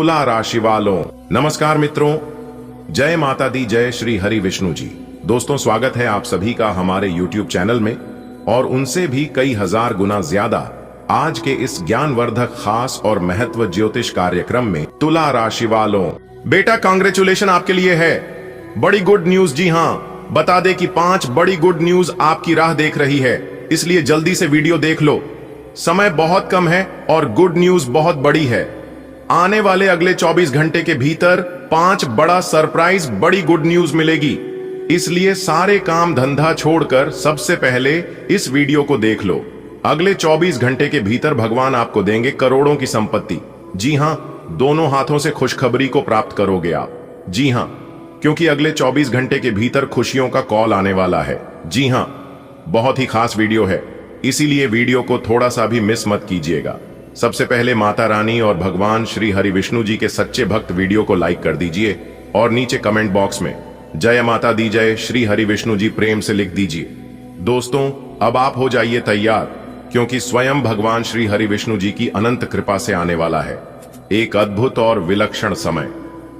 तुला राशि वालों, नमस्कार मित्रों, जय माता दी, जय श्री हरि विष्णु जी। दोस्तों, स्वागत है आप सभी का हमारे YouTube चैनल में और उनसे भी कई हजार गुना ज्यादा आज के इस ज्ञानवर्धक खास और महत्व ज्योतिष कार्यक्रम में। तुला राशि वालों, बेटा कांग्रेचुलेशन आपके लिए है, बड़ी गुड न्यूज। जी हाँ, बता दे कि 5 बड़ी गुड न्यूज आपकी राह देख रही है, इसलिए जल्दी से वीडियो देख लो। समय बहुत कम है और गुड न्यूज बहुत बड़ी है। आने वाले अगले 24 घंटे के भीतर 5 बड़ा सरप्राइज बड़ी गुड न्यूज मिलेगी, इसलिए सारे काम धंधा छोड़कर सबसे पहले इस वीडियो को देख लो। अगले 24 घंटे के भीतर भगवान आपको देंगे करोड़ों की संपत्ति। जी हां, दोनों हाथों से खुशखबरी को प्राप्त करोगे आप। जी हां, क्योंकि अगले 24 घंटे के भीतर खुशियों का कॉल आने वाला है। जी हां, बहुत ही खास वीडियो है, इसीलिए वीडियो को थोड़ा सा भी मिस मत कीजिएगा। सबसे पहले माता रानी और भगवान श्री हरि विष्णु जी के सच्चे भक्त वीडियो को लाइक कर दीजिए और नीचे कमेंट बॉक्स में जय माता दी, जय श्री हरि विष्णु जी प्रेम से लिख दीजिए। दोस्तों, अब आप हो जाइए तैयार, क्योंकि स्वयं भगवान श्री हरि विष्णु जी की अनंत कृपा से आने वाला है एक अद्भुत और विलक्षण समय।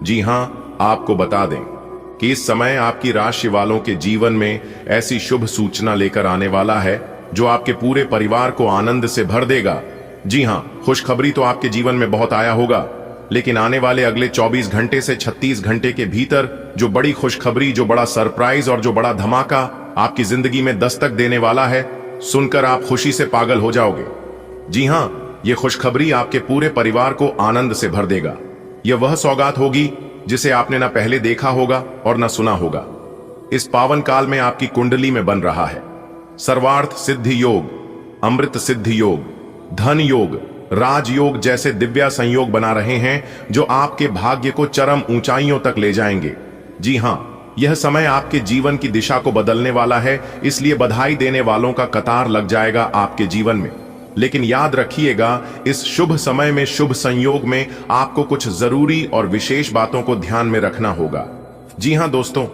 जी हां, आपको बता दें कि इस समय आपकी राशि वालों के जीवन में ऐसी शुभ सूचना लेकर आने वाला है जो आपके पूरे परिवार को आनंद से भर देगा। जी हां, खुशखबरी तो आपके जीवन में बहुत आया होगा, लेकिन आने वाले अगले 24 घंटे से 36 घंटे के भीतर जो बड़ी खुशखबरी, जो बड़ा सरप्राइज और जो बड़ा धमाका आपकी जिंदगी में दस्तक देने वाला है, सुनकर आप खुशी से पागल हो जाओगे। जी हां, यह खुशखबरी आपके पूरे परिवार को आनंद से भर देगा। यह वह सौगात होगी जिसे आपने ना पहले देखा होगा और ना सुना होगा। इस पावन काल में आपकी कुंडली में बन रहा है सर्वार्थ सिद्धि योग, अमृत सिद्धि योग, धन योग, राजयोग जैसे दिव्य संयोग बना रहे हैं जो आपके भाग्य को चरम ऊंचाइयों तक ले जाएंगे। जी हां, यह समय आपके जीवन की दिशा को बदलने वाला है, इसलिए बधाई देने वालों का कतार लग जाएगा आपके जीवन में। लेकिन याद रखिएगा, इस शुभ समय में, शुभ संयोग में आपको कुछ जरूरी और विशेष बातों को ध्यान में रखना होगा। जी हां दोस्तों,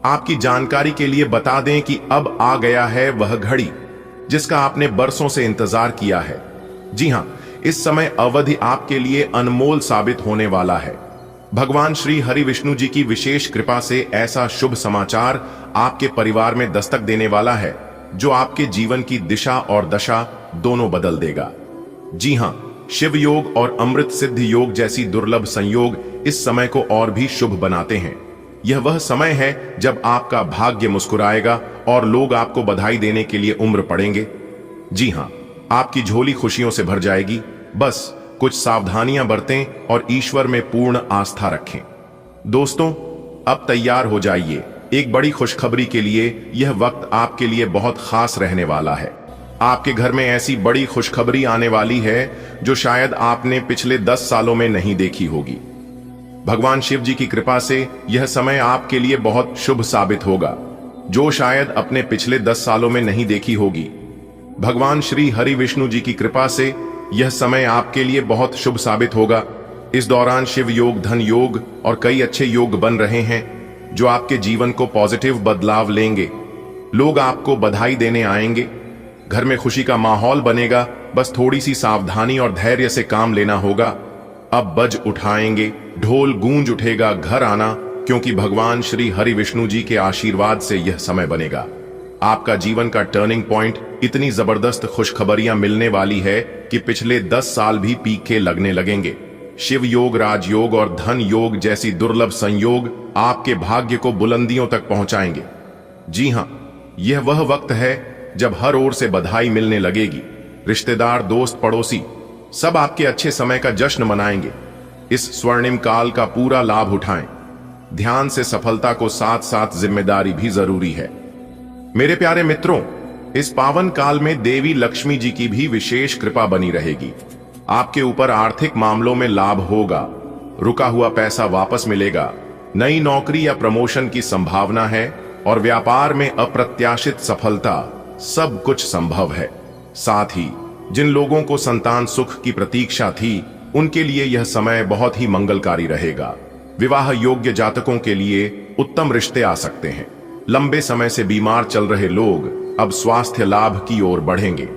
आपकी जानकारी के लिए बता दें कि अब आ गया है वह घड़ी जिसका आपने बरसों से इंतजार किया है। जी हां, इस समय अवधि आपके लिए अनमोल साबित होने वाला है। भगवान श्री हरि विष्णु जी की विशेष कृपा से ऐसा शुभ समाचार आपके परिवार में दस्तक देने वाला है जो आपके जीवन की दिशा और दशा दोनों बदल देगा। जी हां, शिव योग और अमृत सिद्धि योग जैसी दुर्लभ संयोग इस समय को और भी शुभ बनाते हैं। यह वह समय है जब आपका भाग्य मुस्कुराएगा और लोग आपको बधाई देने के लिए उम्र पड़ेंगे। जी हां, आपकी झोली खुशियों से भर जाएगी। बस कुछ सावधानियां बरतें और ईश्वर में पूर्ण आस्था रखें। दोस्तों, अब तैयार हो जाइए एक बड़ी खुशखबरी के लिए। यह वक्त आपके लिए बहुत खास रहने वाला है। आपके घर में ऐसी बड़ी खुशखबरी आने वाली है जो शायद आपने पिछले 10 सालों में नहीं देखी होगी। भगवान शिव जी की कृपा से यह समय आपके लिए बहुत शुभ साबित होगा, जो शायद अपने पिछले 10 सालों में नहीं देखी होगी। भगवान श्री हरि विष्णु जी की कृपा से यह समय आपके लिए बहुत शुभ साबित होगा। इस दौरान शिव योग, धन योग और कई अच्छे योग बन रहे हैं जो आपके जीवन को पॉजिटिव बदलाव लेंगे। लोग आपको बधाई देने आएंगे, घर में खुशी का माहौल बनेगा। बस थोड़ी सी सावधानी और धैर्य से काम लेना होगा। अब बज उठाएंगे, ढोल गूंज उठेगा घर आना, क्योंकि भगवान श्री हरि विष्णु जी के आशीर्वाद से यह समय बनेगा। आपका जीवन का टर्निंग पॉइंट, इतनी जबरदस्त खुशखबरियां मिलने वाली है कि पिछले 10 साल भी पीके लगने लगेंगे। शिव योग, राजयोग और धन योग जैसी दुर्लभ संयोग आपके भाग्य को बुलंदियों तक पहुंचाएंगे। जी हां, यह वह वक्त है जब हर ओर से बधाई मिलने लगेगी। रिश्तेदार, दोस्त, पड़ोसी सब आपके अच्छे समय का जश्न मनाएंगे। इस स्वर्णिम काल का पूरा लाभ उठाएं। ध्यान से सफलता को साथ साथ जिम्मेदारी भी जरूरी है। मेरे प्यारे मित्रों, इस पावन काल में देवी लक्ष्मी जी की भी विशेष कृपा बनी रहेगी। आपके ऊपर आर्थिक मामलों में लाभ होगा, रुका हुआ पैसा वापस मिलेगा, नई नौकरी या प्रमोशन की संभावना है और व्यापार में अप्रत्याशित सफलता, सब कुछ संभव है। साथ ही जिन लोगों को संतान सुख की प्रतीक्षा थी, उनके लिए यह समय बहुत ही मंगलकारी रहेगा। विवाह योग्य जातकों के लिए उत्तम रिश्ते आ सकते हैं। लंबे समय से बीमार चल रहे लोग अब स्वास्थ्य लाभ की ओर बढ़ेंगे।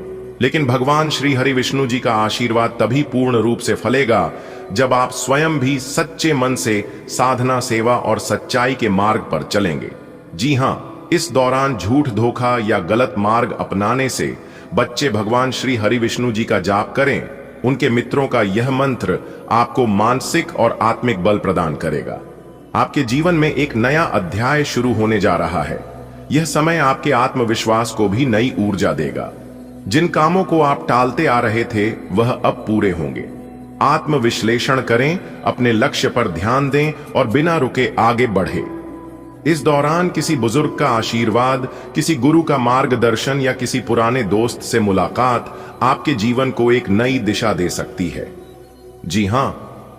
लेकिन भगवान श्री हरि विष्णु जी का आशीर्वाद तभी पूर्ण रूप से फलेगा जब आप स्वयं भी सच्चे मन से साधना, सेवा और सच्चाई के मार्ग पर चलेंगे। जी हां, इस दौरान झूठ, धोखा या गलत मार्ग अपनाने से बच्चे भगवान श्री हरि विष्णु जी का जाप करें। उनके मित्रों का यह मंत्र आपको मानसिक और आत्मिक बल प्रदान करेगा। आपके जीवन में एक नया अध्याय शुरू होने जा रहा है। यह समय आपके आत्मविश्वास को भी नई ऊर्जा देगा। जिन कामों को आप टालते आ रहे थे वह अब पूरे होंगे। आत्मविश्लेषण करें, अपने लक्ष्य पर ध्यान दें और बिना रुके आगे बढ़े। इस दौरान किसी बुजुर्ग का आशीर्वाद, किसी गुरु का मार्गदर्शन या किसी पुराने दोस्त से मुलाकात आपके जीवन को एक नई दिशा दे सकती है। जी हां,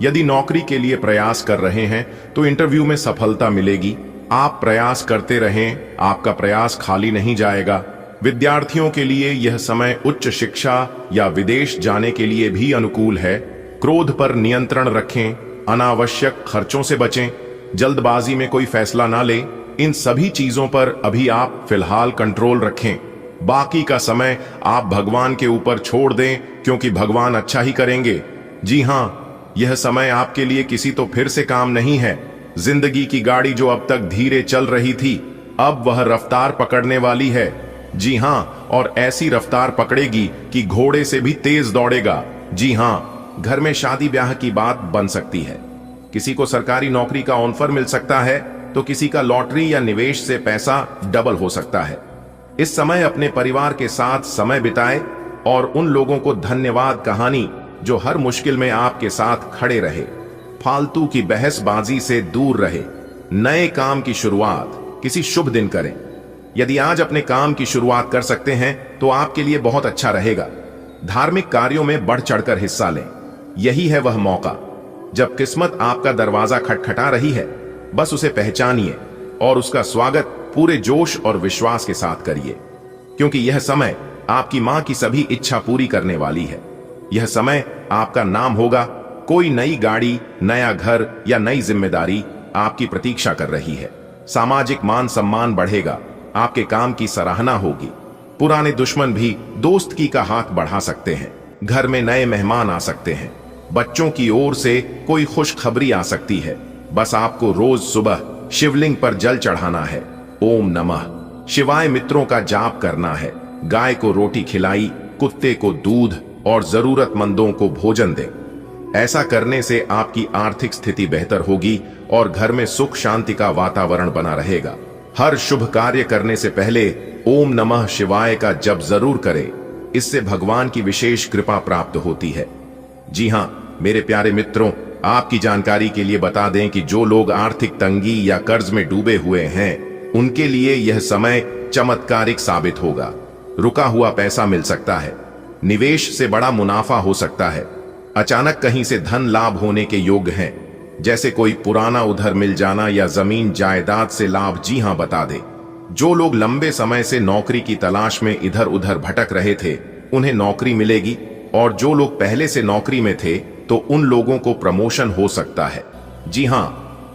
यदि नौकरी के लिए प्रयास कर रहे हैं तो इंटरव्यू में सफलता मिलेगी। आप प्रयास करते रहें, आपका प्रयास खाली नहीं जाएगा। विद्यार्थियों के लिए यह समय उच्च शिक्षा या विदेश जाने के लिए भी अनुकूल है। क्रोध पर नियंत्रण रखें, अनावश्यक खर्चों से बचें, जल्दबाजी में कोई फैसला ना लें। इन सभी चीजों पर अभी आप फिलहाल कंट्रोल रखें। बाकी का समय आप भगवान के ऊपर छोड़ दें, क्योंकि भगवान अच्छा ही करेंगे। जी हां, यह समय आपके लिए किसी तो फिर से काम नहीं है। जिंदगी की गाड़ी जो अब तक धीरे चल रही थी, अब वह रफ्तार पकड़ने वाली है। जी हां, और ऐसी रफ्तार पकड़ेगी कि घोड़े से भी तेज दौड़ेगा। जी हां, घर में शादी ब्याह की बात बन सकती है। किसी को सरकारी नौकरी का ऑफर मिल सकता है, तो किसी का लॉटरी या निवेश से पैसा डबल हो सकता है। इस समय अपने परिवार के साथ समय बिताएं और उन लोगों को धन्यवाद कहानी जो हर मुश्किल में आपके साथ खड़े रहे। फालतू की बहसबाजी से दूर रहे। नए काम की शुरुआत किसी शुभ दिन करें। यदि आज अपने काम की शुरुआत कर सकते हैं तो आपके लिए बहुत अच्छा रहेगा। धार्मिक कार्यों में बढ़ चढ़कर हिस्सा लें। यही है वह मौका जब किस्मत आपका दरवाजा खटखटा रही है। बस उसे पहचानिए और उसका स्वागत पूरे जोश और विश्वास के साथ करिए, क्योंकि यह समय आपकी मां की सभी इच्छा पूरी करने वाली है। यह समय आपका नाम होगा। कोई नई गाड़ी, नया घर या नई जिम्मेदारी आपकी प्रतीक्षा कर रही है। सामाजिक मान सम्मान बढ़ेगा। आपके काम की सराहना होगी। पुराने दुश्मन भी दोस्ती का हाथ बढ़ा सकते हैं। घर में नए मेहमान आ सकते हैं। बच्चों की ओर से कोई खुशखबरी आ सकती है। बस आपको रोज सुबह शिवलिंग पर जल चढ़ाना है। ओम नमः शिवाय मित्रों का जाप करना है। गाय को रोटी खिलाई, कुत्ते को दूध और जरूरतमंदों को भोजन दें। ऐसा करने से आपकी आर्थिक स्थिति बेहतर होगी और घर में सुख शांति का वातावरण बना रहेगा। हर शुभ कार्य करने से पहले ओम नमः शिवाय का जप जरूर करें। इससे भगवान की विशेष कृपा प्राप्त होती है। जी हां, मेरे प्यारे मित्रों, आपकी जानकारी के लिए बता दें कि जो लोग आर्थिक तंगी या कर्ज में डूबे हुए हैं, उनके लिए यह समय चमत्कारिक साबित होगा। रुका हुआ पैसा मिल सकता है। निवेश से बड़ा मुनाफा हो सकता है। अचानक कहीं से धन लाभ होने के योग हैं, जैसे कोई पुराना उधार मिल जाना या जमीन जायदाद से लाभ। जी हां, बता दें, जो लोग लंबे समय से नौकरी की तलाश में इधर उधर भटक रहे थे, उन्हें नौकरी मिलेगी। और जो लोग पहले से नौकरी में थे, तो उन लोगों को प्रमोशन हो सकता है। जी हां,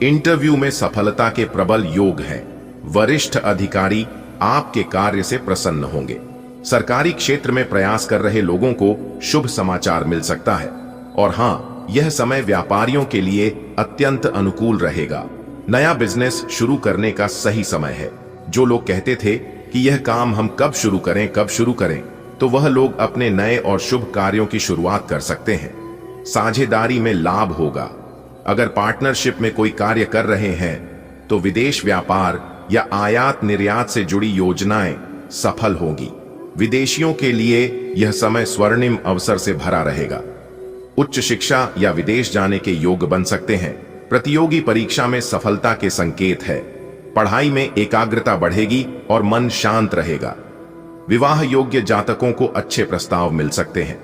इंटरव्यू में सफलता के प्रबल योग हैं। वरिष्ठ अधिकारी आपके कार्य से प्रसन्न होंगे। सरकारी क्षेत्र में प्रयास कर रहे लोगों को शुभ समाचार मिल सकता है। और हां, यह समय व्यापारियों के लिए अत्यंत अनुकूल रहेगा। नया बिजनेस शुरू करने का सही समय है। जो लोग कहते थे कि यह काम हम कब शुरू करें, तो वह लोग अपने नए और शुभ कार्यों की शुरुआत कर सकते हैं। साझेदारी में लाभ होगा। अगर पार्टनरशिप में कोई कार्य कर रहे हैं तो विदेश व्यापार या आयात निर्यात से जुड़ी योजनाएं सफल होंगी। विदेशियों के लिए यह समय स्वर्णिम अवसर से भरा रहेगा। उच्च शिक्षा या विदेश जाने के योग बन सकते हैं। प्रतियोगी परीक्षा में सफलता के संकेत है। पढ़ाई में एकाग्रता बढ़ेगी और मन शांत रहेगा। विवाह योग्य जातकों को अच्छे प्रस्ताव मिल सकते हैं।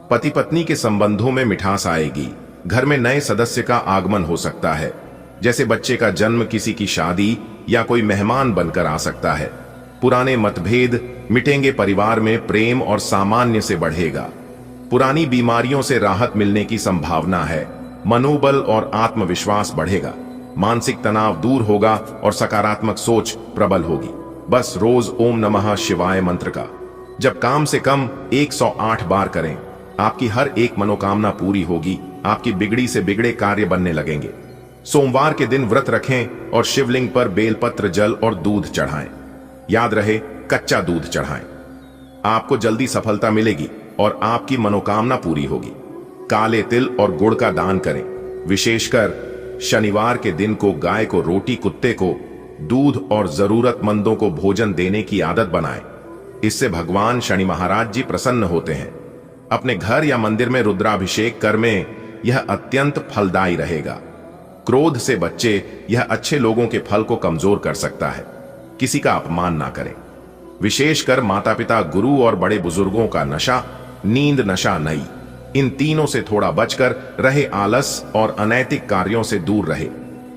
पति पत्नी के संबंधों में मिठास आएगी। घर में नए सदस्य का आगमन हो सकता है, जैसे बच्चे का जन्म, किसी की शादी या कोई मेहमान बनकर आ सकता है। पुराने मतभेद मिटेंगे। परिवार में प्रेम और सामान्य से बढ़ेगा। पुरानी बीमारियों से राहत मिलने की संभावना है। मनोबल और आत्मविश्वास बढ़ेगा। मानसिक तनाव दूर होगा और सकारात्मक सोच प्रबल होगी। बस रोज ओम नमः शिवाय मंत्र का जब काम से कम 108 बार करें, आपकी हर एक मनोकामना पूरी होगी, आपकी बिगड़ी से बिगड़े कार्य बनने लगेंगे। सोमवार के दिन व्रत रखें और शिवलिंग पर बेलपत्र, जल और दूध चढ़ाएं। याद रहे, कच्चा दूध चढ़ाएं। आपको जल्दी सफलता मिलेगी और आपकी मनोकामना पूरी होगी। काले तिल और गुड़ का दान करें। विशेषकर शनिवार के दिन को गाय को रोटी, कुत्ते को दूध और जरूरतमंदों को भोजन देने की आदत बनाएं। इससे भगवान शनि महाराज जी प्रसन्न होते हैं। अपने घर या मंदिर में रुद्राभिषेक कर में यह अत्यंत फलदायी रहेगा। क्रोध से बच्चे, यह अच्छे लोगों के फल को कमजोर कर सकता है। किसी का अपमान ना करें। विशेषकर माता पिता, गुरु और बड़े बुजुर्गों का नशा, नींद, नशा नहीं, इन तीनों से थोड़ा बचकर रहे। आलस और अनैतिक कार्यों से दूर रहे।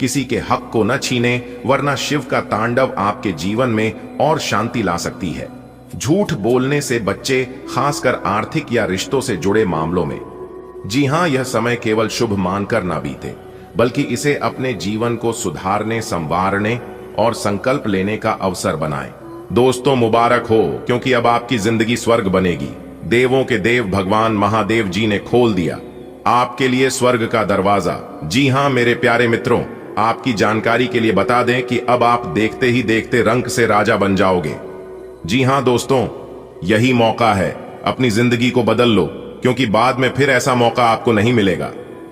किसी के हक को न छीने, वरना शिव का तांडव आपके जीवन में और शांति ला सकती है। झूठ बोलने से बच्चे, खासकर आर्थिक या रिश्तों से जुड़े मामलों में। जी हां, यह समय केवल शुभ मानकर ना बीते, बल्कि इसे अपने जीवन को सुधारने, संवारने और संकल्प लेने का अवसर बनाएं। दोस्तों, मुबारक हो, क्योंकि अब आपकी जिंदगी स्वर्ग बनेगी। देवों के देव भगवान महादेव जी ने खोल दिया आपके लिए स्वर्ग का दरवाजा। जी हां मेरे प्यारे मित्रों, आपकी जानकारी के लिए बता दें कि अब आप देखते ही देखते रंक से राजा बन जाओगे। जी हां दोस्तों, यही मौका है। अपनी जिंदगी को बदल लो, क्योंकि बाद में फिर ऐसा मौका आपको नहीं मिलेगा।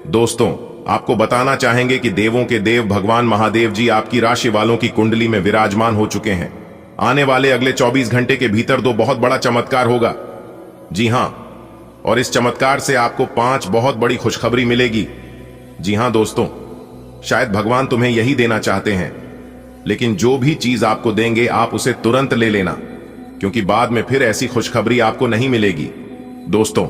दोस्तों, आपको बताना चाहेंगे कि देवों के देव भगवान महादेव जी आपकी राशि वालों की कुंडली में विराजमान हो चुके हैं। आने वाले अगले 24 घंटे के भीतर दो बहुत बड़ा चमत्कार होगा। जी हां, और इस चमत्कार से आपको 5 बहुत बड़ी खुशखबरी मिलेगी। जी हां दोस्तों, शायद भगवान तुम्हें यही देना चाहते हैं, लेकिन जो भी चीज आपको देंगे आप उसे तुरंत ले लेना, क्योंकि बाद में फिर ऐसी खुशखबरी आपको नहीं मिलेगी। दोस्तों,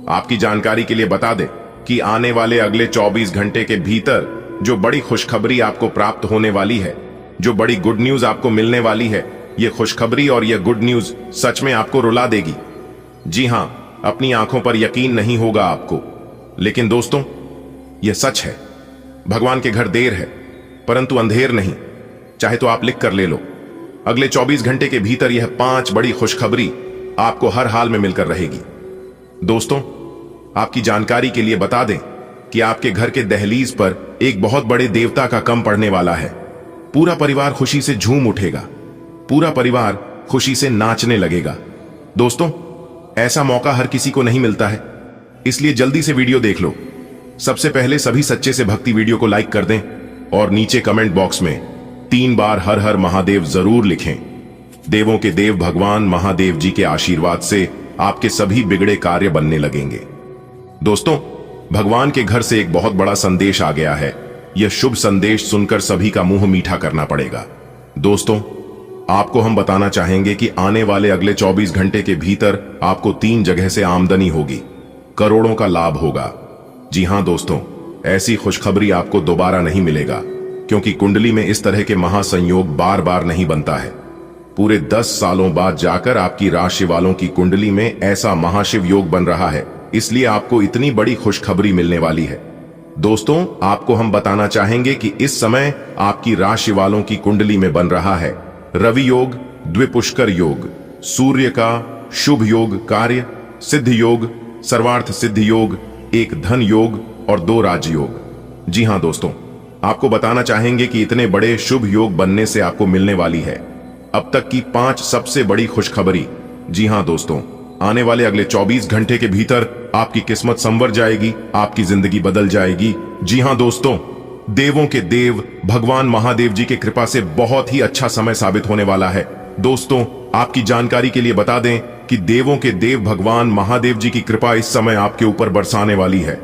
आपकी जानकारी के लिए बता दें कि आने वाले अगले 24 घंटे के भीतर जो बड़ी खुशखबरी आपको प्राप्त होने वाली है, जो बड़ी गुड न्यूज आपको मिलने वाली है, यह खुशखबरी और यह गुड न्यूज सच में आपको रुला देगी। जी हां, अपनी आंखों पर यकीन नहीं होगा आपको, लेकिन दोस्तों यह सच है। भगवान के घर देर है, परंतु अंधेर नहीं। चाहे तो आप लिख कर ले लो। अगले 24 घंटे के भीतर यह 5 बड़ी खुशखबरी आपको हर हाल में मिलकर रहेगी। दोस्तों, आपकी जानकारी के लिए बता दें कि आपके घर के दहलीज पर एक बहुत बड़े देवता का कम पड़ने वाला है। पूरा परिवार खुशी से झूम उठेगा। पूरा परिवार खुशी से नाचने लगेगा। दोस्तों, ऐसा मौका हर किसी को नहीं मिलता है, इसलिए जल्दी से वीडियो देख लो। सबसे पहले सभी सच्चे से भक्ति वीडियो को लाइक कर दें और नीचे कमेंट बॉक्स में 3 बार हर हर महादेव जरूर लिखें। देवों के देव भगवान महादेव जी के आशीर्वाद से आपके सभी बिगड़े कार्य बनने लगेंगे। दोस्तों, भगवान के घर से एक बहुत बड़ा संदेश आ गया है। यह शुभ संदेश सुनकर सभी का मुंह मीठा करना पड़ेगा। दोस्तों, आपको हम बताना चाहेंगे कि आने वाले अगले 24 घंटे के भीतर आपको 3 जगह से आमदनी होगी, करोड़ों का लाभ होगा। जी हां दोस्तों, ऐसी खुशखबरी आपको दोबारा नहीं मिलेगा, क्योंकि कुंडली में इस तरह के महासंयोग बार बार नहीं बनता है। पूरे 10 सालों बाद जाकर आपकी राशि वालों की कुंडली में ऐसा महाशिव योग बन रहा है, इसलिए आपको इतनी बड़ी खुशखबरी मिलने वाली है। दोस्तों, आपको हम बताना चाहेंगे कि इस समय आपकी राशि वालों की कुंडली में बन रहा है रवि योग, द्विपुष्कर योग, सूर्य का शुभ योग, कार्य सिद्ध योग, सर्वार्थ सिद्ध योग, एक धन योग और 2 राजयोग। जी हां दोस्तों, आपको बताना चाहेंगे कि इतने बड़े शुभ योग बनने से आपको मिलने वाली है अब तक की 5 सबसे बड़ी खुशखबरी। जी हां दोस्तों, आने वाले अगले 24 घंटे के भीतर आपकी किस्मत संवर जाएगी, आपकी जिंदगी बदल जाएगी। जी हां दोस्तों, देवों के देव भगवान महादेव जी की कृपा से बहुत ही अच्छा समय साबित होने वाला है। दोस्तों, आपकी जानकारी के लिए बता दें कि देवों के देव भगवान महादेव जी की कृपा इस समय आपके ऊपर बरसाने वाली है।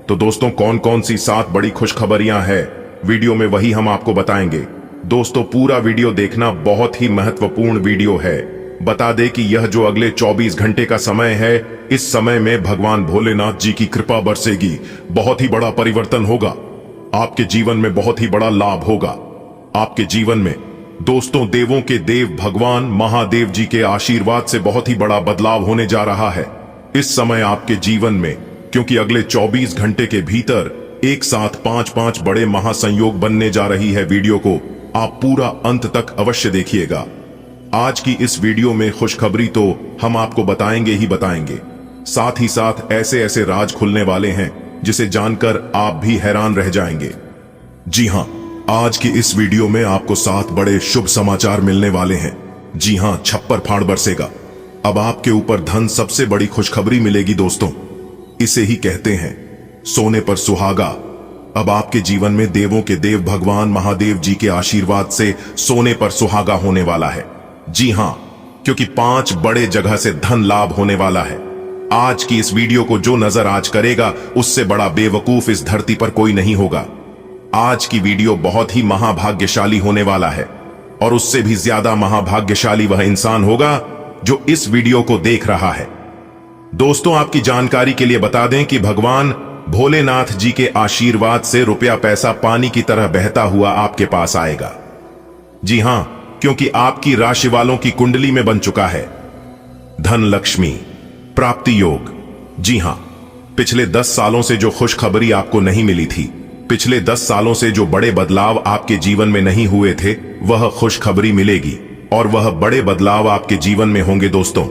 तो दोस्तों, कौन कौन सी 7 बड़ी खुशखबरियां हैं वीडियो में, वही हम आपको बताएंगे। दोस्तों, पूरा वीडियो देखना, बहुत ही महत्वपूर्ण वीडियो है। बता दे कि यह जो अगले 24 घंटे का समय है, इस समय में भगवान भोलेनाथ जी की कृपा बरसेगी। बहुत ही बड़ा परिवर्तन होगा आपके जीवन में, बहुत ही बड़ा लाभ होगा आपके जीवन में। दोस्तों, देवों के देव भगवान महादेव जी के आशीर्वाद से बहुत ही बड़ा बदलाव होने जा रहा है इस समय आपके जीवन में, क्योंकि अगले 24 घंटे के भीतर एक साथ 5 बड़े महासंयोग बनने जा रही है। वीडियो को आप पूरा अंत तक अवश्य देखिएगा। आज की इस वीडियो में खुशखबरी तो हम आपको बताएंगे ही बताएंगे, साथ ही साथ ऐसे ऐसे राज खुलने वाले हैं जिसे जानकर आप भी हैरान रह जाएंगे। जी हां, आज की इस वीडियो में आपको 7 बड़े शुभ समाचार मिलने वाले हैं। जी हां, छप्पर फाड़ बरसेगा। अब आपके ऊपर धन सबसे बड़ी खुशखबरी मिलेगी दोस्तों। इसे ही कहते हैं सोने पर सुहागा। अब आपके जीवन में देवों के देव भगवान महादेव जी के आशीर्वाद से सोने पर सुहागा होने वाला है। जी हां, क्योंकि 5 बड़े जगह से धन लाभ होने वाला है। आज की इस वीडियो को जो नजर आज करेगा उससे बड़ा बेवकूफ इस धरती पर कोई नहीं होगा। आज की वीडियो बहुत ही महाभाग्यशाली होने वाला है और उससे भी ज्यादा महाभाग्यशाली वह इंसान होगा जो इस वीडियो को देख रहा है। दोस्तों, आपकी जानकारी के लिए बता दें कि भगवान भोलेनाथ जी के आशीर्वाद से रुपया पैसा पानी की तरह बहता हुआ आपके पास आएगा। जी हां, क्योंकि आपकी राशि वालों की कुंडली में बन चुका है धन लक्ष्मी प्राप्ति योग। जी हां, पिछले 10 सालों से जो खुशखबरी आपको नहीं मिली थी, पिछले 10 सालों से जो बड़े बदलाव आपके जीवन में नहीं हुए थे, वह खुशखबरी मिलेगी और वह बड़े बदलाव आपके जीवन में होंगे। दोस्तों,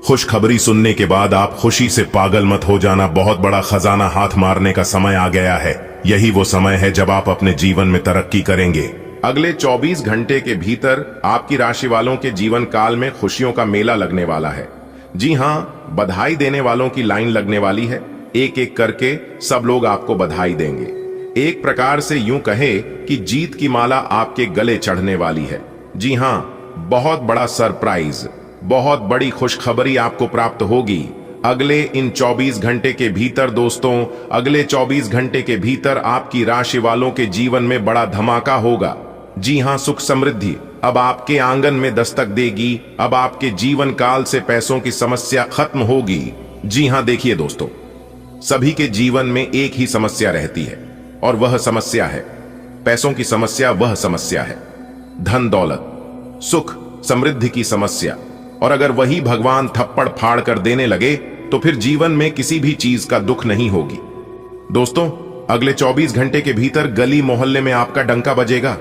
खुशखबरी सुनने के बाद आप खुशी से पागल मत हो जाना। बहुत बड़ा खजाना हाथ मारने का समय आ गया है। यही वो समय है जब आप अपने जीवन में तरक्की करेंगे। अगले 24 घंटे के भीतर आपकी राशि वालों के जीवन काल में खुशियों का मेला लगने वाला है। जी हां, बधाई देने वालों की लाइन लगने वाली है। एक एक करके सब लोग आपको बधाई देंगे। एक प्रकार से यूं कहे कि जीत की माला आपके गले चढ़ने वाली है। जी हां, बहुत बड़ा सरप्राइज, बहुत बड़ी खुशखबरी आपको प्राप्त होगी अगले इन 24 घंटे के भीतर। दोस्तों, अगले 24 घंटे के भीतर आपकी राशि वालों के जीवन में बड़ा धमाका होगा। जी हां, सुख समृद्धि अब आपके आंगन में दस्तक देगी। अब आपके जीवन काल से पैसों की समस्या खत्म होगी। जी हां, देखिए दोस्तों, सभी के जीवन में एक ही समस्या रहती है और वह समस्या है पैसों की समस्या। वह समस्या है धन दौलत सुख समृद्धि की समस्या। और अगर वही भगवान थप्पड़ फाड़ कर देने लगे तो फिर जीवन में किसी भी चीज का दुख नहीं होगी। दोस्तों, अगले 24 घंटे के भीतर गली मोहल्ले में आपका डंका बजेगा।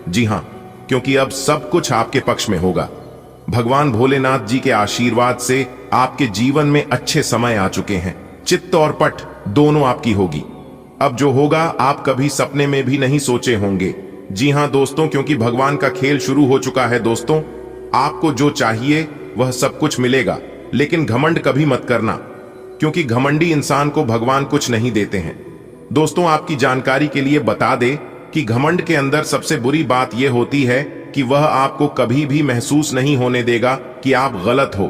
जी हां, क्योंकि अब सब कुछ आपके पक्ष में होगा। भगवान भोलेनाथ जी के आशीर्वाद से आपके जीवन में अच्छे समय आ चुके हैं। चित्त और पट दोनों आपकी होगी। अब जो होगा आप कभी सपने में भी नहीं सोचे होंगे। जी हां दोस्तों, क्योंकि भगवान का खेल शुरू हो चुका है। दोस्तों, आपको जो चाहिए वह सब कुछ मिलेगा, लेकिन घमंड कभी मत करना, क्योंकि घमंडी इंसान को भगवान कुछ नहीं देते हैं। दोस्तों, आपकी जानकारी के लिए बता दे कि घमंड के अंदर सबसे बुरी बात यह होती है कि वह आपको कभी भी महसूस नहीं होने देगा कि आप गलत हो।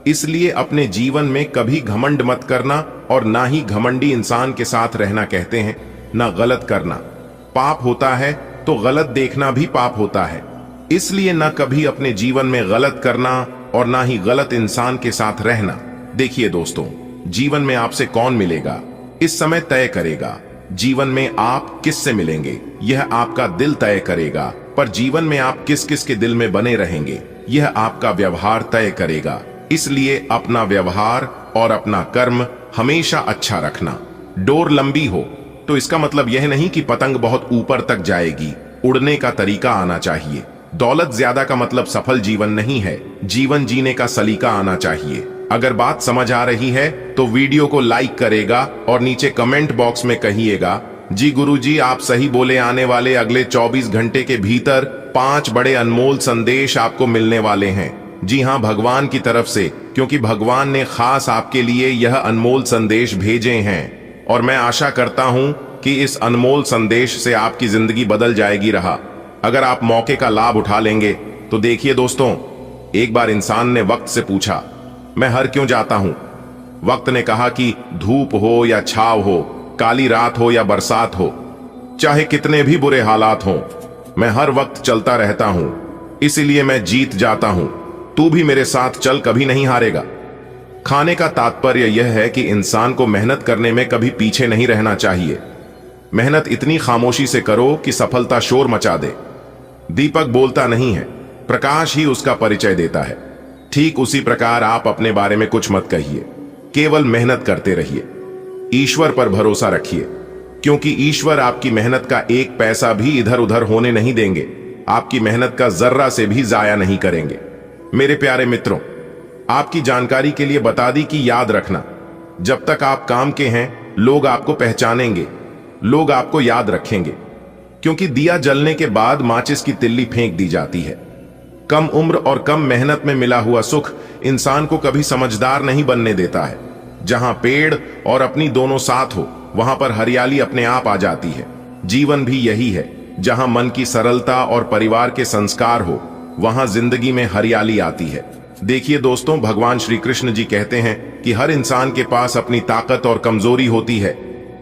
इसलिए अपने जीवन में कभी घमंड मत करना और ना ही घमंडी इंसान के साथ रहना। कहते हैं ना गलत करना पाप होता है, तो गलत देखना भी पाप होता है। इसलिए ना कभी अपने जीवन में गलत करना और ना ही गलत इंसान के साथ रहना। देखिए दोस्तों, जीवन में आपसे कौन मिलेगा इस समय तय करेगा। जीवन में आप किससे मिलेंगे यह आपका दिल तय करेगा, पर जीवन में आप किस किस के दिल में बने रहेंगे यह आपका व्यवहार तय करेगा। इसलिए अपना व्यवहार और अपना कर्म हमेशा अच्छा रखना। डोर लंबी हो तो इसका मतलब यह नहीं कि पतंग बहुत ऊपर तक जाएगी। उड़ने का तरीका आना चाहिए। दौलत ज्यादा का मतलब सफल जीवन नहीं है। जीवन जीने का सलीका आना चाहिए। अगर बात समझ आ रही है तो वीडियो को लाइक करेगा और नीचे कमेंट बॉक्स में कहिएगा, जी गुरुजी आप सही बोले। आने वाले अगले 24 घंटे के भीतर 5 बड़े अनमोल संदेश आपको मिलने वाले हैं। जी हां, भगवान की तरफ से, क्योंकि भगवान ने खास आपके लिए यह अनमोल संदेश भेजे हैं और मैं आशा करता हूं कि इस अनमोल संदेश से आपकी जिंदगी बदल जाएगी। रहा अगर आप मौके का लाभ उठा लेंगे तो देखिए दोस्तों, एक बार इंसान ने वक्त से पूछा, मैं हर क्यों जाता हूं? वक्त ने कहा कि धूप हो या छाव हो, काली रात हो या बरसात हो, चाहे कितने भी बुरे हालात हों, मैं हर वक्त चलता रहता हूं, इसीलिए मैं जीत जाता हूं। तू भी मेरे साथ चल, कभी नहीं हारेगा। खाने का तात्पर्य यह है कि इंसान को मेहनत करने में कभी पीछे नहीं रहना चाहिए। मेहनत इतनी खामोशी से करो कि सफलता शोर मचा दे। दीपक बोलता नहीं है, प्रकाश ही उसका परिचय देता है। ठीक उसी प्रकार आप अपने बारे में कुछ मत कहिए, केवल मेहनत करते रहिए। ईश्वर पर भरोसा रखिए, क्योंकि ईश्वर आपकी मेहनत का एक पैसा भी इधर उधर होने नहीं देंगे। आपकी मेहनत का जर्रा से भी जाया नहीं करेंगे। मेरे प्यारे मित्रों, आपकी जानकारी के लिए बता दी कि याद रखना, जब तक आप काम के हैं लोग आपको पहचानेंगे, लोग आपको याद रखेंगे, क्योंकि दिया जलने के बाद माचिस की तिल्ली फेंक दी जाती है। कम उम्र और कम मेहनत में मिला हुआ सुख इंसान को कभी समझदार नहीं बनने देता है। जहां पेड़ और अपनी दोनों साथ हो वहां पर हरियाली अपने आप आ जाती है। जीवन भी यही है, जहां मन की सरलता और परिवार के संस्कार हो वहां जिंदगी में हरियाली आती है। देखिए दोस्तों, भगवान श्री कृष्ण जी कहते हैं कि हर इंसान के पास अपनी ताकत और कमजोरी होती है।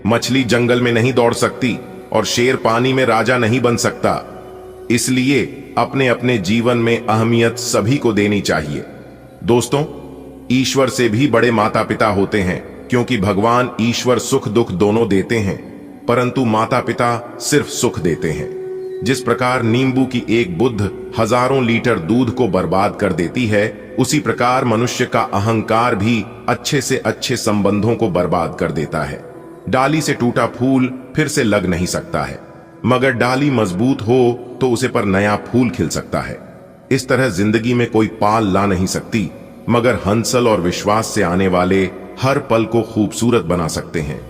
मछली जंगल में नहीं दौड़ सकती और शेर पानी में राजा नहीं बन सकता। इसलिए अपने अपने जीवन में अहमियत सभी को देनी चाहिए। दोस्तों, ईश्वर से भी बड़े माता पिता होते हैं, क्योंकि भगवान ईश्वर सुख दुख दोनों देते हैं, परंतु माता पिता सिर्फ सुख देते हैं। जिस प्रकार नींबू की एक बूंद हजारों लीटर दूध को बर्बाद कर देती है, उसी प्रकार मनुष्य का अहंकार भी अच्छे से अच्छे संबंधों को बर्बाद कर देता है। डाली से टूटा फूल फिर से लग नहीं सकता है, मगर डाली मजबूत हो तो उसे पर नया फूल खिल सकता है। इस तरह जिंदगी में कोई पाल ला नहीं सकती, मगर हंसल और विश्वास से आने वाले हर पल को खूबसूरत बना सकते हैं।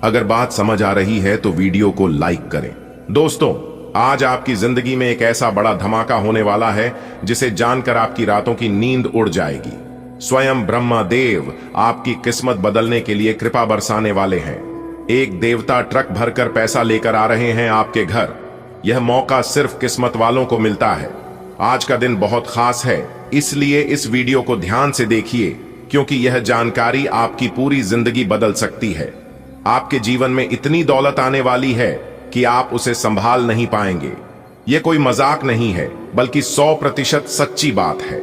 अगर बात समझ आ रही है तो वीडियो को लाइक करें। दोस्तों, आज आपकी जिंदगी में एक ऐसा बड़ा धमाका होने वाला है जिसे जानकर आपकी रातों की नींद उड़ जाएगी। स्वयं ब्रह्मा देव आपकी किस्मत बदलने के लिए कृपा बरसाने वाले हैं। एक देवता ट्रक भरकर पैसा लेकर आ रहे हैं आपके घर। यह मौका सिर्फ किस्मत वालों को मिलता है। आज का दिन बहुत खास है, इसलिए इस वीडियो को ध्यान से देखिए, क्योंकि यह जानकारी आपकी पूरी जिंदगी बदल सकती है। आपके जीवन में इतनी दौलत आने वाली है कि आप उसे संभाल नहीं पाएंगे। यह कोई मजाक नहीं है, बल्कि 100% सच्ची बात है।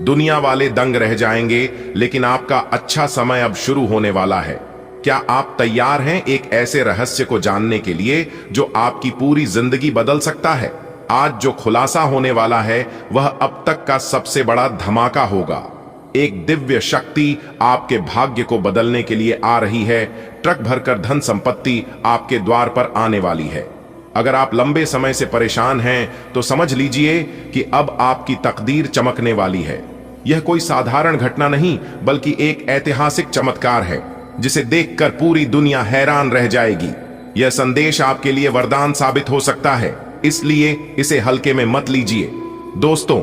दुनिया वाले दंग रह जाएंगे, लेकिन आपका अच्छा समय अब शुरू होने वाला है। क्या आप तैयार हैं एक ऐसे रहस्य को जानने के लिए जो आपकी पूरी जिंदगी बदल सकता है? आज जो खुलासा होने वाला है वह अब तक का सबसे बड़ा धमाका होगा। एक दिव्य शक्ति आपके भाग्य को बदलने के लिए आ रही है। ट्रक भरकर धन संपत्ति आपके द्वार पर आने वाली है। अगर आप लंबे समय से परेशान हैं तो समझ लीजिए कि अब आपकी तकदीर चमकने वाली है। यह कोई साधारण घटना नहीं, बल्कि एक ऐतिहासिक चमत्कार है जिसे देखकर पूरी दुनिया हैरान रह जाएगी। यह संदेश आपके लिए वरदान साबित हो सकता है, इसलिए इसे हल्के में मत लीजिए। दोस्तों,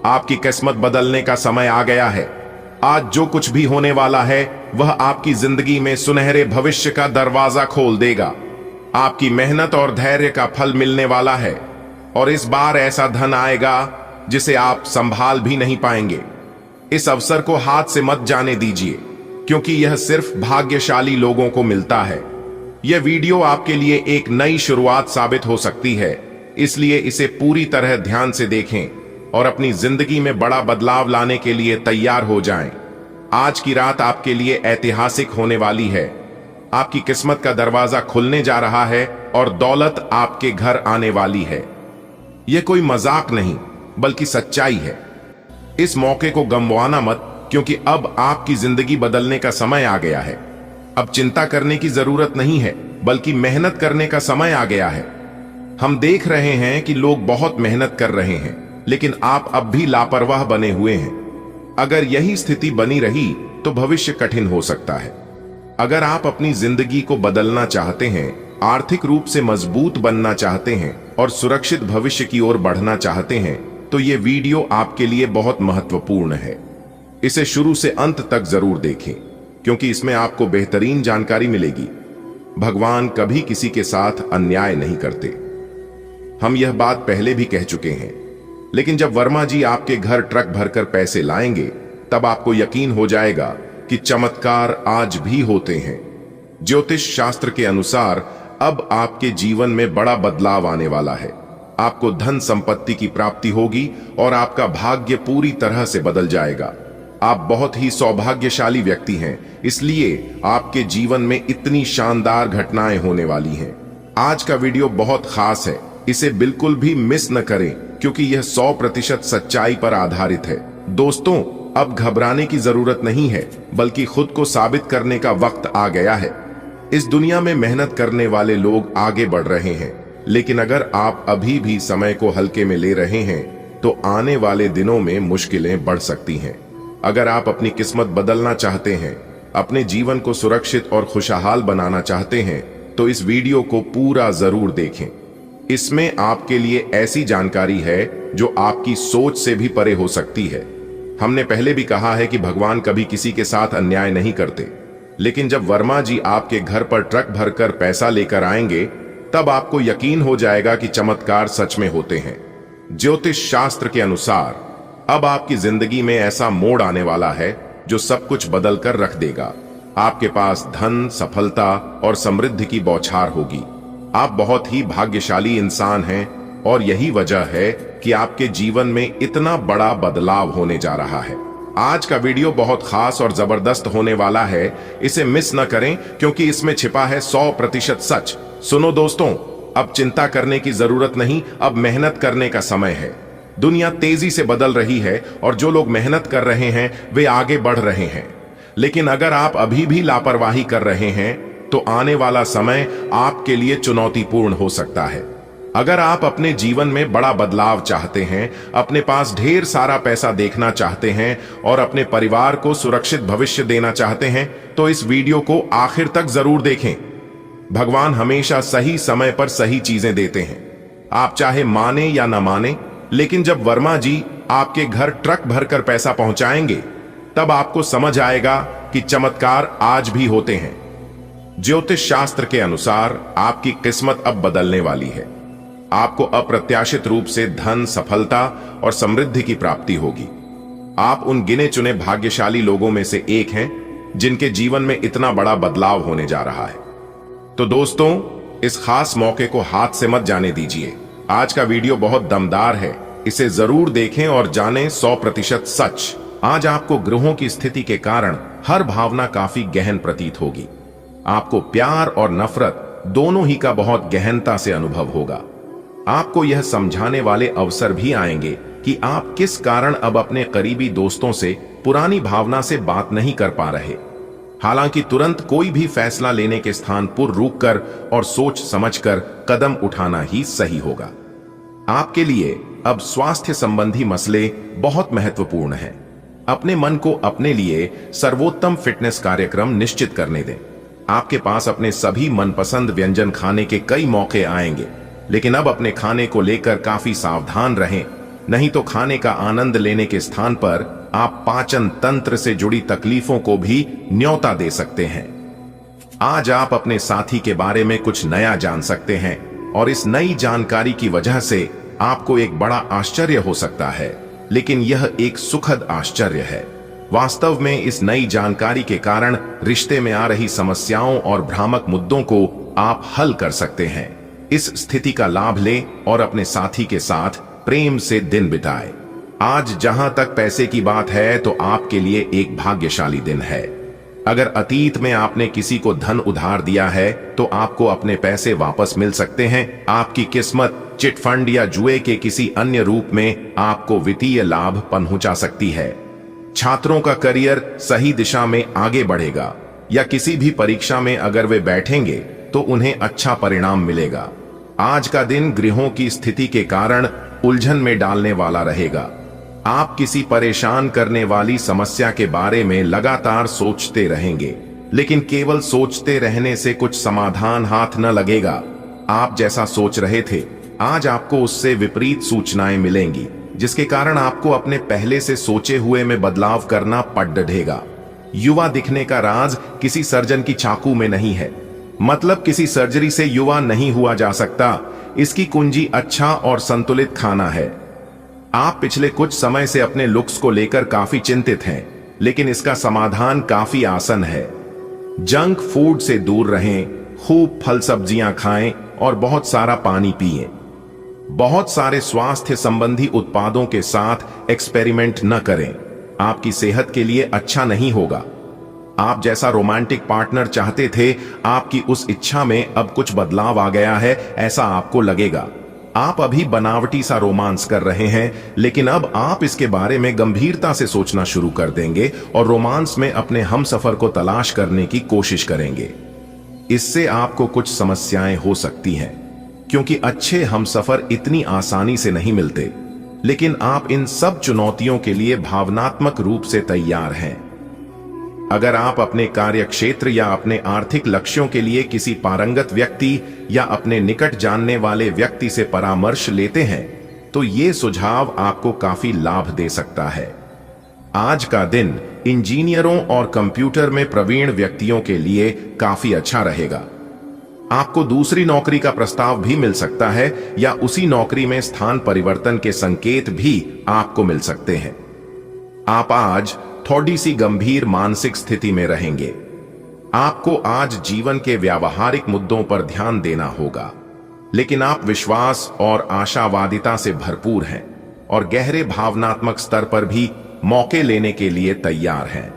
आपकी किस्मत बदलने का समय आ गया है। आज जो कुछ भी होने वाला है वह आपकी जिंदगी में सुनहरे भविष्य का दरवाजा खोल देगा। आपकी मेहनत और धैर्य का फल मिलने वाला है, और इस बार ऐसा धन आएगा जिसे आप संभाल भी नहीं पाएंगे। इस अवसर को हाथ से मत जाने दीजिए, क्योंकि यह सिर्फ भाग्यशाली लोगों को मिलता है। यह वीडियो आपके लिए एक नई शुरुआत साबित हो सकती है, इसलिए इसे पूरी तरह ध्यान से देखें और अपनी जिंदगी में बड़ा बदलाव लाने के लिए तैयार हो जाएं। आज की रात आपके लिए ऐतिहासिक होने वाली है। आपकी किस्मत का दरवाजा खुलने जा रहा है और दौलत आपके घर आने वाली है। यह कोई मजाक नहीं, बल्कि सच्चाई है। इस मौके को गंवाना मत, क्योंकि अब आपकी जिंदगी बदलने का समय आ गया है। अब चिंता करने की जरूरत नहीं है, बल्कि मेहनत करने का समय आ गया है। हम देख रहे हैं कि लोग बहुत मेहनत कर रहे हैं, लेकिन आप अब भी लापरवाह बने हुए हैं। अगर यही स्थिति बनी रही तो भविष्य कठिन हो सकता है। अगर आप अपनी जिंदगी को बदलना चाहते हैं, आर्थिक रूप से मजबूत बनना चाहते हैं और सुरक्षित भविष्य की ओर बढ़ना चाहते हैं, तो ये वीडियो आपके लिए बहुत महत्वपूर्ण है। इसे शुरू से अंत तक जरूर देखें, क्योंकि इसमें आपको बेहतरीन जानकारी मिलेगी। भगवान कभी किसी के साथ अन्याय नहीं करते। हम यह बात पहले भी कह चुके हैं, लेकिन जब वर्मा जी आपके घर ट्रक भरकर पैसे लाएंगे, तब आपको यकीन हो जाएगा कि चमत्कार आज भी होते हैं। ज्योतिष शास्त्र के अनुसार अब आपके जीवन में बड़ा बदलाव आने वाला है। आपको धन संपत्ति की प्राप्ति होगी और आपका भाग्य पूरी तरह से बदल जाएगा। आप बहुत ही सौभाग्यशाली व्यक्ति हैं, इसलिए आपके जीवन में इतनी शानदार घटनाएं होने वाली हैं। आज का वीडियो बहुत खास है, इसे बिल्कुल भी मिस न करें, क्योंकि यह 100% सच्चाई पर आधारित है। दोस्तों, अब घबराने की जरूरत नहीं है, बल्कि खुद को साबित करने का वक्त आ गया है। इस दुनिया में मेहनत करने वाले लोग आगे बढ़ रहे हैं, लेकिन अगर आप अभी भी समय को हल्के में ले रहे हैं, तो तो आने वाले दिनों में मुश्किलें बढ़ सकती हैं। अगर आप अपनी किस्मत बदलना चाहते हैं, अपने जीवन को सुरक्षित और खुशहाल बनाना चाहते हैं, तो इस वीडियो को पूरा जरूर देखें। इसमें आपके लिए ऐसी जानकारी है जो आपकी सोच से भी परे हो सकती है। हमने पहले भी कहा है कि भगवान कभी किसी के साथ अन्याय नहीं करते, लेकिन जब वर्मा जी आपके घर पर ट्रक भरकर पैसा लेकर आएंगे, तब आपको यकीन हो जाएगा कि चमत्कार सच में होते हैं। ज्योतिष शास्त्र के अनुसार अब आपकी जिंदगी में ऐसा मोड़ आने वाला है जो सब कुछ बदल कर रख देगा। आपके पास धन, सफलता और समृद्धि की बौछार होगी। आप बहुत ही भाग्यशाली इंसान हैं और यही वजह है कि आपके जीवन में इतना बड़ा बदलाव होने जा रहा है। आज का वीडियो बहुत खास और जबरदस्त होने वाला है, इसे मिस न करें क्योंकि इसमें छिपा है 100% सच। सुनो दोस्तों, अब चिंता करने की जरूरत नहीं, अब मेहनत करने का समय है। दुनिया तेजी से बदल रही है और जो लोग मेहनत कर रहे हैं वे आगे बढ़ रहे हैं। लेकिन अगर आप अभी भी लापरवाही कर रहे हैं तो आने वाला समय आपके लिए चुनौतीपूर्ण हो सकता है। अगर आप अपने जीवन में बड़ा बदलाव चाहते हैं, अपने पास ढेर सारा पैसा देखना चाहते हैं और अपने परिवार को सुरक्षित भविष्य देना चाहते हैं, तो इस वीडियो को आखिर तक जरूर देखें। भगवान हमेशा सही समय पर सही चीजें देते हैं, आप चाहे माने या ना माने। लेकिन जब वर्मा जी आपके घर ट्रक भरकर पैसा पहुंचाएंगे, तब आपको समझ आएगा कि चमत्कार आज भी होते हैं। ज्योतिष शास्त्र के अनुसार आपकी किस्मत अब बदलने वाली है। आपको अप्रत्याशित रूप से धन, सफलता और समृद्धि की प्राप्ति होगी। आप उन गिने चुने भाग्यशाली लोगों में से एक हैं जिनके जीवन में इतना बड़ा बदलाव होने जा रहा है। तो दोस्तों, इस खास मौके को हाथ से मत जाने दीजिए। आज का वीडियो बहुत दमदार है, इसे जरूर देखें और जानें 100% सच। आज आपको ग्रहों की स्थिति के कारण हर भावना काफी गहन प्रतीत होगी। आपको प्यार और नफरत दोनों ही का बहुत गहनता से अनुभव होगा। आपको यह समझाने वाले अवसर भी आएंगे कि आप किस कारण अब अपने करीबी दोस्तों से पुरानी भावना से बात नहीं कर पा रहे। हालांकि तुरंत कोई भी फैसला लेने के स्थान पर रुककर और सोच समझकर कदम उठाना ही सही होगा। आपके लिए अब स्वास्थ्य संबंधी मसले बहुत महत्वपूर्ण हैं। अपने मन को अपने लिए सर्वोत्तम फिटनेस कार्यक्रम निश्चित करने दें। आपके पास अपने सभी मनपसंद व्यंजन खाने के कई मौके आएंगे, लेकिन अब अपने खाने को लेकर काफी सावधान रहें, नहीं तो खाने का आनंद लेने के स्थान पर आप पाचन तंत्र से जुड़ी तकलीफों को भी न्योता दे सकते हैं। आज आप अपने साथी के बारे में कुछ नया जान सकते हैं और इस नई जानकारी की वजह से आपको एक बड़ा आश्चर्य हो सकता है, लेकिन यह एक सुखद आश्चर्य है। वास्तव में इस नई जानकारी के कारण रिश्ते में आ रही समस्याओं और भ्रामक मुद्दों को आप हल कर सकते हैं। इस स्थिति का लाभ लें और अपने साथी के साथ प्रेम से दिन बिताएं। आज जहां तक पैसे की बात है तो आपके लिए एक भाग्यशाली दिन है। अगर अतीत में आपने किसी को धन उधार दिया है तो आपको अपने पैसे वापस मिल सकते हैं। आपकी किस्मत चिट फंड या जुए के किसी अन्य रूप में आपको वित्तीय लाभ पहुंचा सकती है। छात्रों का करियर सही दिशा में आगे बढ़ेगा या किसी भी परीक्षा में अगर वे बैठेंगे तो उन्हें अच्छा परिणाम मिलेगा। आज का दिन ग्रहों की स्थिति के कारण उलझन में डालने वाला रहेगा। आप किसी परेशान करने वाली समस्या के बारे में लगातार सोचते रहेंगे, लेकिन केवल सोचते रहने से कुछ समाधान हाथ न लगेगा। आप जैसा सोच रहे थे, आज आपको उससे विपरीत सूचनाएं मिलेंगी, जिसके कारण आपको अपने पहले से सोचे हुए में बदलाव करना पड़ डढ़ेगा। युवा दिखने का राज किसी सर्जन की चाकू में नहीं है, मतलब किसी सर्जरी से युवा नहीं हुआ जा सकता। इसकी कुंजी अच्छा और संतुलित खाना है। आप पिछले कुछ समय से अपने लुक्स को लेकर काफी चिंतित हैं, लेकिन इसका समाधान काफी आसान है। जंक फूड से दूर रहें, खूब फल सब्जियां खाएं और बहुत सारा पानी पिएं। बहुत सारे स्वास्थ्य संबंधी उत्पादों के साथ एक्सपेरिमेंट न करें, आपकी सेहत के लिए अच्छा नहीं होगा। आप जैसा रोमांटिक पार्टनर चाहते थे, आपकी उस इच्छा में अब कुछ बदलाव आ गया है, ऐसा आपको लगेगा। आप अभी बनावटी सा रोमांस कर रहे हैं, लेकिन अब आप इसके बारे में गंभीरता से सोचना शुरू कर देंगे और रोमांस में अपने हमसफर को तलाश करने की कोशिश करेंगे। इससे आपको कुछ समस्याएं हो सकती हैं, क्योंकि अच्छे हमसफर इतनी आसानी से नहीं मिलते। लेकिन आप इन सब चुनौतियों के लिए भावनात्मक रूप से तैयार हैं। अगर आप अपने कार्य क्षेत्र या अपने आर्थिक लक्ष्यों के लिए किसी पारंगत व्यक्ति या अपने निकट जानने वाले व्यक्ति से परामर्श लेते हैं, तो ये सुझाव आपको काफी लाभ दे सकता है। आज का दिन इंजीनियरों और कंप्यूटर में प्रवीण व्यक्तियों के लिए काफी अच्छा रहेगा। आपको दूसरी नौकरी का प्रस्ताव भी मिल सकता है या उसी नौकरी में स्थान परिवर्तन के संकेत भी आपको मिल सकते हैं। आप आज थोड़ी सी गंभीर मानसिक स्थिति में रहेंगे। आपको आज जीवन के व्यावहारिक मुद्दों पर ध्यान देना होगा, लेकिन आप विश्वास और आशावादिता से भरपूर हैं और गहरे भावनात्मक स्तर पर भी मौके लेने के लिए तैयार हैं।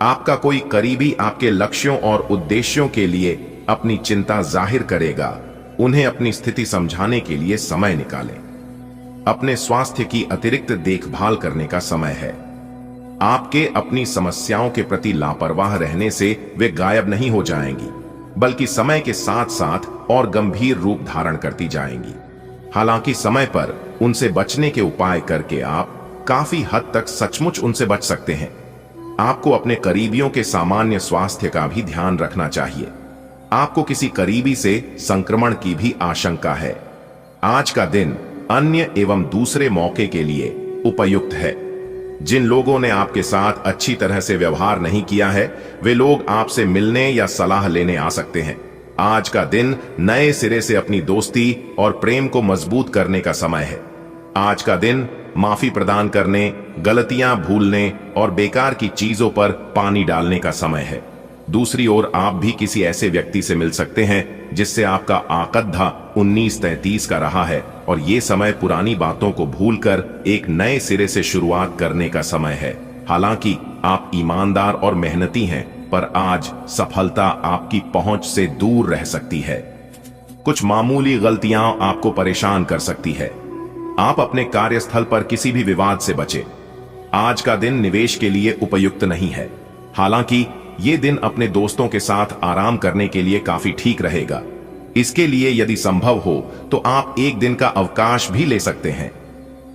आपका कोई करीबी आपके लक्ष्यों और उद्देश्यों के लिए अपनी चिंता जाहिर करेगा। उन्हें अपनी स्थिति समझाने के लिए समय निकालें। अपने स्वास्थ्य की अतिरिक्त देखभाल करने का समय है। आपके अपनी समस्याओं के प्रति लापरवाह रहने से वे गायब नहीं हो जाएंगी, बल्कि समय के साथ साथ और गंभीर रूप धारण करती जाएंगी। हालांकि समय पर उनसे बचने के उपाय करके आप काफी हद तक सचमुच उनसे बच सकते हैं। आपको अपने करीबियों के सामान्य स्वास्थ्य का भी ध्यान रखना चाहिए। आपको किसी करीबी से संक्रमण की भी आशंका है। आज का दिन अन्य एवं दूसरे मौके के लिए उपयुक्त है। जिन लोगों ने आपके साथ अच्छी तरह से व्यवहार नहीं किया है, वे लोग आपसे मिलने या सलाह लेने आ सकते हैं। आज का दिन नए सिरे से अपनी दोस्ती और प्रेम को मजबूत करने का समय है। आज का दिन माफी प्रदान करने, गलतियां भूलने और बेकार की चीजों पर पानी डालने का समय है। दूसरी ओर आप भी किसी ऐसे व्यक्ति से मिल सकते हैं जिससे आपका आकद्धा 1933 का रहा है, और ये समय पुरानी बातों को भूलकर एक नए सिरे से शुरुआत करने का समय है। हालांकि आप ईमानदार और मेहनती हैं, पर आज सफलता आपकी पहुंच से दूर रह सकती है। कुछ मामूली गलतियां आपको परेशान कर सकती है। आप अपने कार्यस्थल पर किसी भी विवाद से बचें। आज का दिन निवेश के लिए उपयुक्त नहीं है। हालांकि ये दिन अपने दोस्तों के साथ आराम करने के लिए काफी ठीक रहेगा। इसके लिए यदि संभव हो तो आप एक दिन का अवकाश भी ले सकते हैं।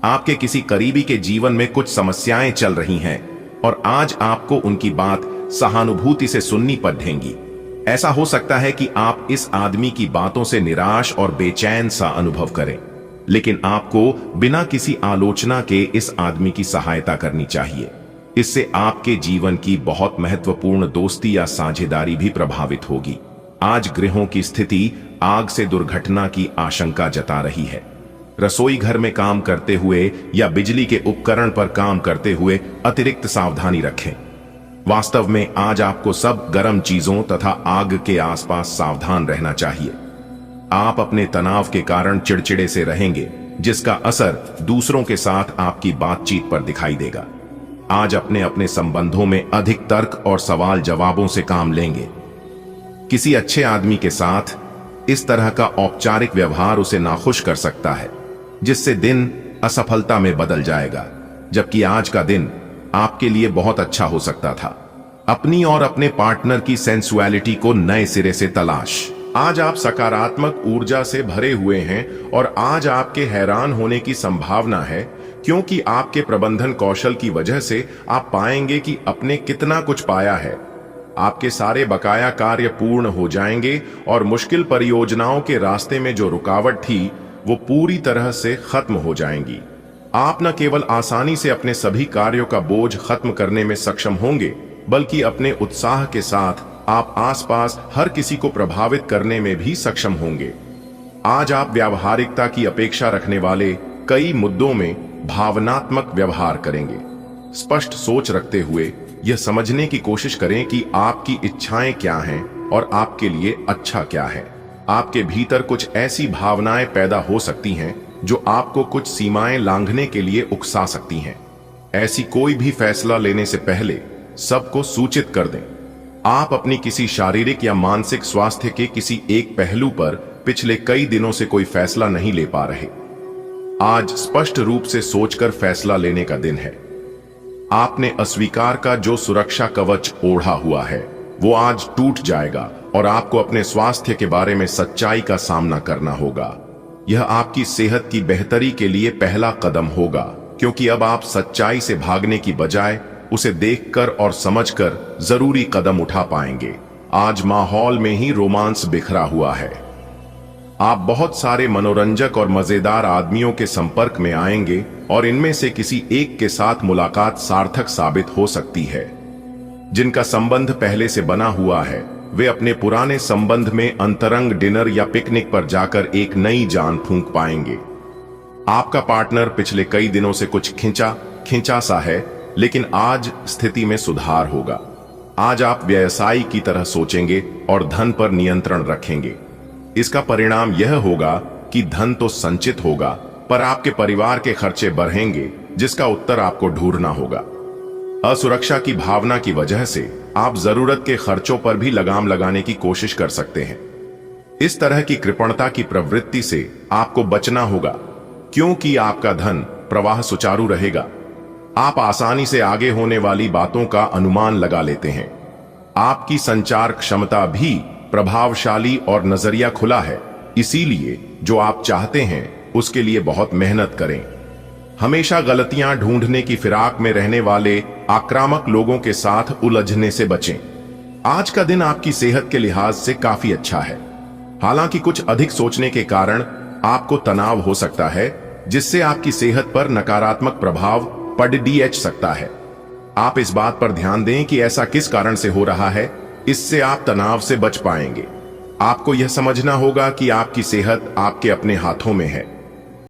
आपके किसी करीबी के जीवन में कुछ समस्याएं चल रही हैं और आज आपको उनकी बात सहानुभूति से सुननी पड़ेगी। ऐसा हो सकता है कि आप इस आदमी की बातों से निराश और बेचैन सा अनुभव करें, लेकिन आपको बिना किसी आलोचना के इस आदमी की सहायता करनी चाहिए। इससे आपके जीवन की बहुत महत्वपूर्ण दोस्ती या साझेदारी भी प्रभावित होगी। आज गृहों की स्थिति आग से दुर्घटना की आशंका जता रही है। रसोई घर में काम करते हुए या बिजली के उपकरण पर काम करते हुए अतिरिक्त सावधानी रखें। वास्तव में आज आपको सब गर्म चीजों तथा आग के आसपास सावधान रहना चाहिए। आप अपने तनाव के कारण चिड़चिड़े से रहेंगे, जिसका असर दूसरों के साथ आपकी बातचीत पर दिखाई देगा। आज अपने अपने संबंधों में अधिक तर्क और सवाल जवाबों से काम लेंगे। किसी अच्छे आदमी के साथ इस तरह का औपचारिक व्यवहार उसे नाखुश कर सकता है, जिससे दिन असफलता में बदल जाएगा, जबकि आज का दिन आपके लिए बहुत अच्छा हो सकता था। अपनी और अपने पार्टनर की सेंसुअलिटी को नए सिरे से तलाश। आज आप सकारात्मक ऊर्जा से भरे हुए हैं और आज आपके हैरान होने की संभावना है, क्योंकि आपके प्रबंधन कौशल की वजह से आप पाएंगे कि आपने कितना कुछ पाया है। आपके सारे बकाया कार्य पूर्ण हो जाएंगे और मुश्किल परियोजनाओं के रास्ते में जो रुकावट थी वो पूरी तरह से खत्म हो जाएंगी। आप न केवल आसानी से अपने सभी कार्यों का बोझ खत्म करने में सक्षम होंगे, बल्कि अपने उत्साह के साथ आप आसपास हर किसी को प्रभावित करने में भी सक्षम होंगे। आज आप व्यावहारिकता की अपेक्षा रखने वाले कई मुद्दों में भावनात्मक व्यवहार करेंगे। स्पष्ट सोच रखते हुए यह समझने की कोशिश करें कि आपकी इच्छाएं क्या हैं और आपके लिए अच्छा क्या है। आपके भीतर कुछ ऐसी भावनाएं पैदा हो सकती हैं जो आपको कुछ सीमाएं लांघने के लिए उकसा सकती हैं। ऐसी कोई भी फैसला लेने से पहले सबको सूचित कर दें। आप अपनी किसी शारीरिक या मानसिक स्वास्थ्य के किसी एक पहलू पर पिछले कई दिनों से कोई फैसला नहीं ले पा रहे। आज स्पष्ट रूप से सोचकर फैसला लेने का दिन है। आपने अस्वीकार का जो सुरक्षा कवच ओढ़ा हुआ है वो आज टूट जाएगा और आपको अपने स्वास्थ्य के बारे में सच्चाई का सामना करना होगा। यह आपकी सेहत की बेहतरी के लिए पहला कदम होगा, क्योंकि अब आप सच्चाई से भागने की बजाय उसे देखकर और समझकर जरूरी कदम उठा पाएंगे। आज माहौल में ही रोमांस बिखरा हुआ है। आप बहुत सारे मनोरंजक और मजेदार आदमियों के संपर्क में आएंगे और इनमें से किसी एक के साथ मुलाकात सार्थक साबित हो सकती है। जिनका संबंध पहले से बना हुआ है, वे अपने पुराने संबंध में अंतरंग डिनर या पिकनिक पर जाकर एक नई जान फूंक पाएंगे। आपका पार्टनर पिछले कई दिनों से कुछ खिंचा सा है, लेकिन आज स्थिति में सुधार होगा। आज आप व्यवसायी की तरह सोचेंगे और धन पर नियंत्रण रखेंगे। इसका परिणाम यह होगा कि धन तो संचित होगा, पर आपके परिवार के खर्चे बढ़ेंगे, जिसका उत्तर आपको ढूंढना होगा। असुरक्षा की भावना की वजह से आप जरूरत के खर्चों पर भी लगाम लगाने की कोशिश कर सकते हैं। इस तरह की कृपणता की प्रवृत्ति से आपको बचना होगा, क्योंकि आपका धन प्रवाह सुचारू रहेगा। आप आसानी से आगे होने वाली बातों का अनुमान लगा लेते हैं। आपकी संचार क्षमता भी प्रभावशाली और नजरिया खुला है, इसीलिए जो आप चाहते हैं उसके लिए बहुत मेहनत करें। हमेशा गलतियां ढूंढने की फिराक में रहने वाले आक्रामक लोगों के साथ उलझने से बचें। आज का दिन आपकी सेहत के लिहाज से काफी अच्छा है। हालांकि कुछ अधिक सोचने के कारण आपको तनाव हो सकता है, जिससे आपकी सेहत पर नकारात्मक प्रभाव पड़ सकता है। आप इस बात पर ध्यान दें कि ऐसा किस कारण से हो रहा है, इससे आप तनाव से बच पाएंगे। आपको यह समझना होगा कि आपकी सेहत आपके अपने हाथों में है।